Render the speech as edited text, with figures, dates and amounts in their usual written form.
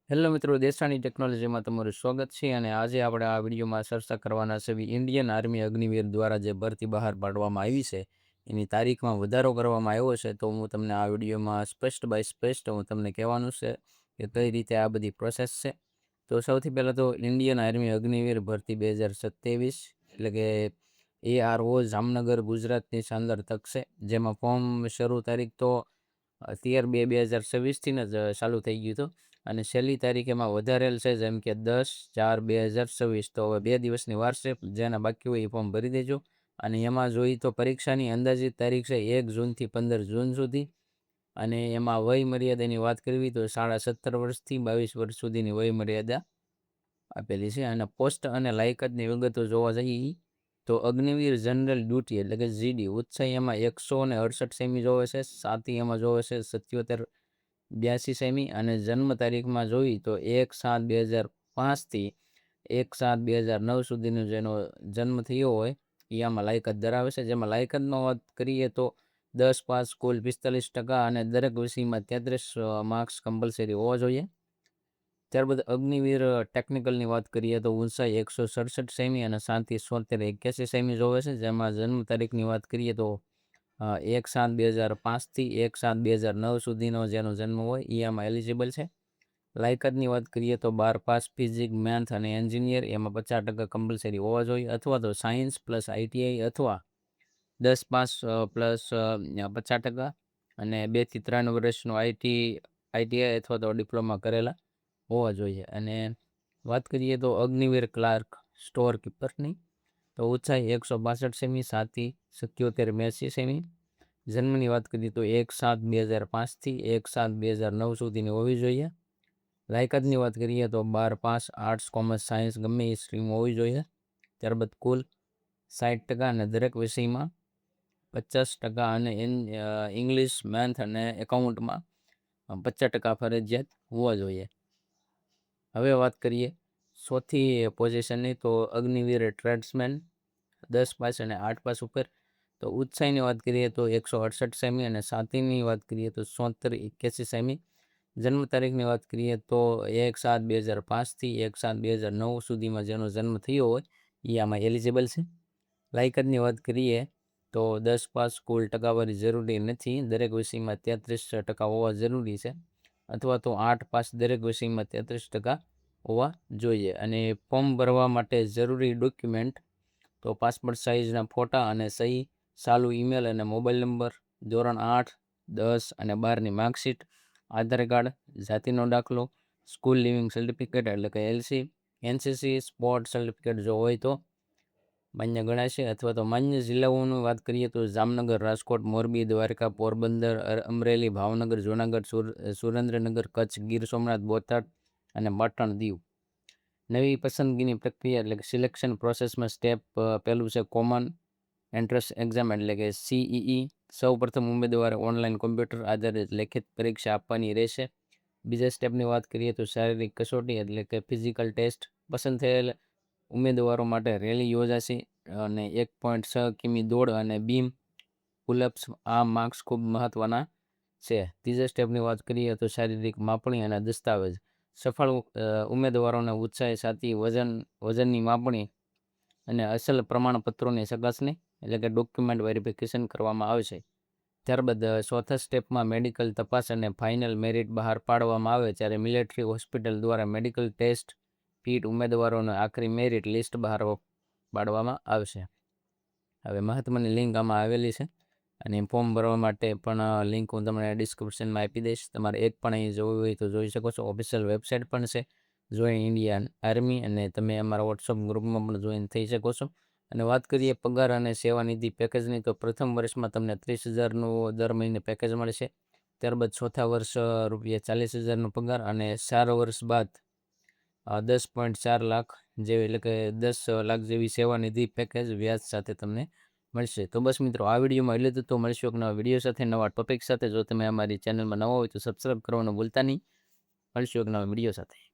Hello મિત્રો, દેશાની ટેકનોલોજીમાં તમારું સ્વાગત છે. અને આજે આપણે આ વિડીયોમાં ચર્ચા કરવાના છે ઇન્ડિયન આર્મી અગ્નિવીર દ્વારા જે ભરતી બહાર પાડવામાં આવી છે એની તારીખમાં વધારો કરવામાં આવ્યો છે. તો હું તમને આ વિડીયોમાં સ્પષ્ટ બાય સ્પષ્ટ હું તમને કહેવાનું છે કે કઈ રીતે આ બધી પ્રોસેસ છે. તો સૌથી પહેલાં તો ઇન્ડિયન આર્મી અગ્નિવીર ભરતી 2027 એટલે કે ARO જામનગર ગુજરાતની શાનદાર તક છે, જેમાં ફોર્મ શરૂ તારીખ તો 13/2/2026 જ ચાલુ થઈ ગયું હતું અને છેલ્લી તારીખ એમાં વધારેલ છે, જેમ કે 10/4/2026. તો હવે 2 દિવસની વાર છે, જેના બાકી હોય એ ફોર્મ ભરી દેજો. અને એમાં જોઈએ તો પરીક્ષાની અંદાજિત તારીખ છે 1 જૂનથી 15 જૂન સુધી. અને એમાં વય મર્યાદાની વાત કરવી તો 17.5 વર્ષથી 22 વર્ષ સુધીની વય મર્યાદા આપેલી છે. અને પોસ્ટ અને લાયકાતની વિગતો જોવા જઈએ તો અગ્નિવીર જનરલ ડ્યુટી એટલે કે GD ઉત્સાહી એમાં 168 સેમી જોવે છે, સાતી એમાં જોવે છે 7782 સેમી. અને જન્મ તારીખમાં જોઈએ તો 1/7/2005 થી 1/7/2009 સુધીનો જેનો જન્મ થયો હોય એ આમાં લાયકાત ધરાવે છે. જેમાં લાયકાતનો વાત કરીએ તો 10 પાસ, કુલ 45% અને દરેક વિષયમાં 33 માર્ક્સ કમ્પલસરી હોવા જોઈએ. ત્યારબાદ અગ્નિવીર ટેકનિકલની વાત કરીએ તો ઊંચાઈ 167 સેમી અને શાંતિ 7381 સેમી જોવે છે. જેમાં જન્મ તારીખની વાત કરીએ તો 1/7/2005 થી 1/7/2009 સુધીનો જેનો જન્મ હોય એ આમાં એલિજિબલ છે. લાયકાતની વાત કરીએ તો 12 પાસ, ફિઝિક્સ, મેથ અને એન્જિનિયર એમાં 50% કમ્પલસરી હોવા જોઈએ, અથવા તો સાયન્સ પ્લસ ITI અથવા 10 પાસ પ્લસ 50% અને 2 થી 3 વર્ષનો ITI અથવા તો ડિપ્લોમા કરેલા હોવા જોઈએ. અને વાત કરીએ તો અગ્નિવીર ક્લાર્ક સ્ટોર કીપરની તો ઊંચાઈ 162 સેમી, સાતી 7782 સેમી. જન્મની વાત કરીએ તો 1/7/2005 થી 1/7/2009 સુધીની હોવી જોઈએ. લાયકાતની વાત કરીએ તો 12 પાસ, આર્ટ્સ, કોમર્સ, સાયન્સ ગમે એ સ્ટ્રીમ હોવી જોઈએ. ત્યારબાદ કુલ 60% અને દરેક વિષયમાં 50% અને ઇંગ્લિશ, મેથ અને એકાઉન્ટમાં 50% ફરજિયાત હોવા જોઈએ. હવે વાત કરીએ ચોથી પોઝિશનની તો અગ્નિવીર ટ્રેડ્સમેન 10 પાસ અને 8 પાસ ઉપર. તો ઉત્સાહીની વાત કરીએ તો 168 સેમી અને સાતીની વાત કરીએ તો 7381 સેમી. જન્મ તારીખની વાત કરીએ તો 1/7/2005 થી 1/7/2009 સુધીમાં જેનો જન્મ થયો હોય એ આમાં એલિજિબલ છે. લાયકાતની વાત કરીએ તો 10 પાસ, કુલ ટકાવારી જરૂરી નથી, દરેક વિષયમાં 33% હોવા જરૂરી છે, અથવા તો 8 પાસ, દરેક વિષયમાં 33% હોવા જોઈએ. અને ફોર્મ ભરવા માટે જરૂરી ડોક્યુમેન્ટ તો પાસપોર્ટ સાઇઝના ફોટા અને સહી, ચાલુ ઈમેલ અને મોબાઈલ નંબર, ધોરણ 8, 10 અને 12ની માર્કશીટ, આધાર કાર્ડ, જાતિનો દાખલો, સ્કૂલ લિવિંગ સર્ટિફિકેટ એટલે કે LC, NCC સ્પોર્ટ સર્ટિફિકેટ જો હોય તો માન્ય ગણાશે. અથવા તો માન્ય જિલ્લાઓની વાત કરીએ તો જામનગર, રાજકોટ, મોરબી, દ્વારકા, પોરબંદર, અમરેલી, ભાવનગર, જૂનાગઢ, સુરેન્દ્રનગર, કચ્છ, ગીર સોમનાથ, બોટાદ અને પાટણ, દીવ. નવી પસંદગીની પ્રક્રિયા એટલે કે સિલેક્શન પ્રોસેસમાં સ્ટેપ પહેલું છે કોમન એન્ટ્રન્સ એક્ઝામ એટલે કે CEE. સૌ પ્રથમ ઉમેદવારે ઓનલાઈન કોમ્પ્યુટર આધારિત લેખિત પરીક્ષા આપવાની રહેશે. બીજા સ્ટેપની વાત કરીએ તો શારીરિક કસોટી એટલે કે ફિઝિકલ ટેસ્ટ. પસંદ થયેલ ઉમેદવારો માટે રેલી યોજાશે અને 1.6 કિમી દોડ અને બીમ પુલઅપ્સ આ માર્ક્સ ખૂબ મહત્વના છે. ત્રીજા સ્ટેપની વાત કરીએ તો શારીરિક માપણી અને દસ્તાવેજ. સફળ ઉમેદવારોને ઉત્સાહી સાથી વજનની માપણી અને અસલ પ્રમાણપત્રોની ચકાસણી એટલે કે ડોક્યુમેન્ટ વેરિફિકેશન કરવામાં આવશે. ત્યારબાદ ચોથા સ્ટેપમાં મેડિકલ તપાસ અને ફાઇનલ મેરિટ બહાર પાડવામાં આવે ત્યારે મિલિટરી હોસ્પિટલ દ્વારા મેડિકલ ટેસ્ટ કીટ ઉમેદવારોનું આખરી મેરિટ લિસ્ટ બહાર પાડવામાં આવશે. હવે મહત્વની લિંક આમાં આવેલી છે અને ફોર્મ ભરવા માટે પણ લિંક હું તમને ડિસ્ક્રિપ્શનમાં આપી દઈશ. તમારે એક પણ અહીં જોવી હોય તો જોઈ શકો છો. ઓફિશિયલ વેબસાઇટ પણ છે જોઈન ઇન્ડિયન આર્મી, અને તમે અમારા વોટ્સઅપ ગ્રુપમાં પણ જોઈન થઈ શકો છો. અને વાત કરીએ પગાર અને સેવાનિધિ પેકેજની તો પ્રથમ વર્ષમાં તમને 30,000નું દર મહિને પેકેજ મળશે. ત્યારબાદ ચોથા વર્ષ ₹40,000નો પગાર અને 4 વર્ષ બાદ 10.4 લાખ જેવી એટલે કે 10 લાખ જેવી સેવાનિધિ પેકેજ વ્યાજ સાથે તમને મળશે. તો બસ મિત્રો, આ વિડીયોમાં એટલે તો મળશું એક નવા વિડીયો સાથે, નવા ટોપિક સાથે. જો તમે અમારી ચેનલમાં નવા હોય તો સબસ્ક્રાઈબ કરવાનું ભૂલતા નહીં. મળશું એક નવા વિડીયો સાથે.